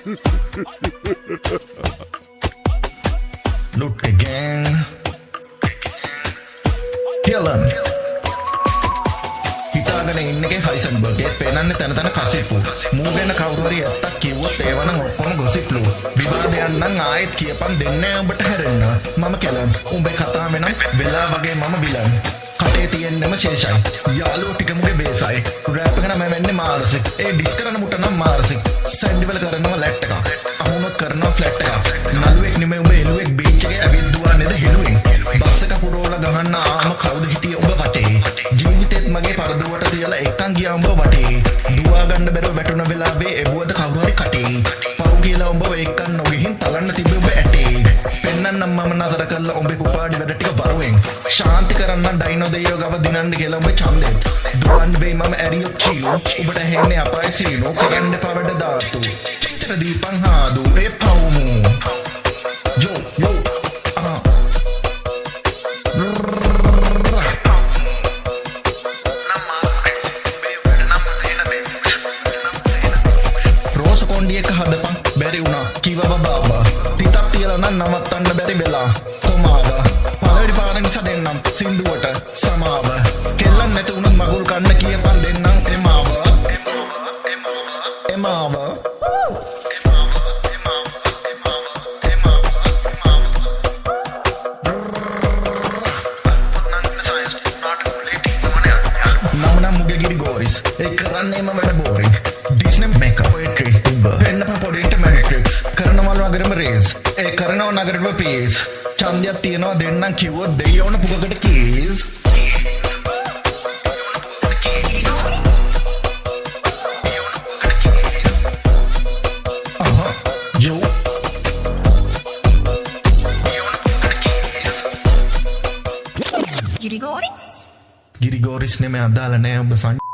Look again. Dylan. හිතාගෙන ඉන්නකේ හයිසන්බර්ග් ඒත් පේනන්නේ තන තන කසිප්පු මූ ගැන කවුරු හරි ඇත්තක් කිව්වොත් ඒව නම් ඔක්කොම ගොසිප්ලු විවාදයක් නම් ආයෙත් කියපන් දෙන්නේ උඹට හැරෙන්න මම කැලන් උඹේ කතාව නම් වෙලා වගේ මම විලන් කටේ තියෙන්නම ශේෂයි යාළුවෝ ටිකමුගේ බේසයි රැප් එක නම් වෙන්නේ මානසික ඒ ඩිස් කරන මුට නම් මානසික සැන්ඩිවල කරනවා ලැට් එක අහුනොත් කරනවා ෆ්ලැට් එක නළුවෙක් නෙමෙයි උඹ එළුවෙක් බීච් එකේ ඇවිත් දුවන්නේද හෙළුවෙන් බස් එක පුරවලා ගහන්න ආම කවුද හිටියේ උඹ වටේ ජීවිතේත් මගේ පරදුවට තියලා එක්කන් ගියා උඹ වටේ දුවා ගන්න බැරුව වැටුණ වෙලාවේ එබුවද කවුරු හරි කටේ පව් කියලා උඹ එක්කන් නොගිහින් තලන්න තිබ්බේ උඹ ඇටේ පෙන්නන්නම් මම නතර කළා උඹේ කුපාඩි වැඩ ටික බරුවෙන් ශාන්ති කරන්න ඩයිනෝ දෙයියෝ ගව දිනන්න කියලා උඹ ඡන්දෙත් දුවන්න බෑ මම ඇරියෝ චීලෝ උඹට හෙන්නේ අපාය සීනෝ කරන්න එපා වැඩ දාතු චිත්‍ර දීපන් හාදු ඒ පවුමු යෝ යෝ කොණ්ඩියක හදපන් බැරි වුණා කිව්ව බබා තිතක් තියලා නම් නවත්තන්න බැරි වෙලා කොමාව පළවෙනි පාරෙන් නිසා දෙන්නම් සින්දුවට සමාව කෙල්ලන් නැති උනත් මගුල් කන්න කියපන් දෙන්නම් එමාව එමාව නම මුගේ ගිරි ගෝරිස් ඒ කරන්නේම වැඩ බෝරින් ඩිස්නේ මේකප් පොයිට්‍රි පෙන්න පොඩින්ට මැට්‍රික්ස් කරනවලු අගරම රේස් ඒ කරනව නගරට පීස් ඡන්දයක් තියනවා දෙන්නම් කිව්වොත් දෙයියෝන පුකකට කීස් යෝ ගිරිගෝරිස් ගිරි ගෝරිස් නෙමෙයි අදාළ නෑ ඔබ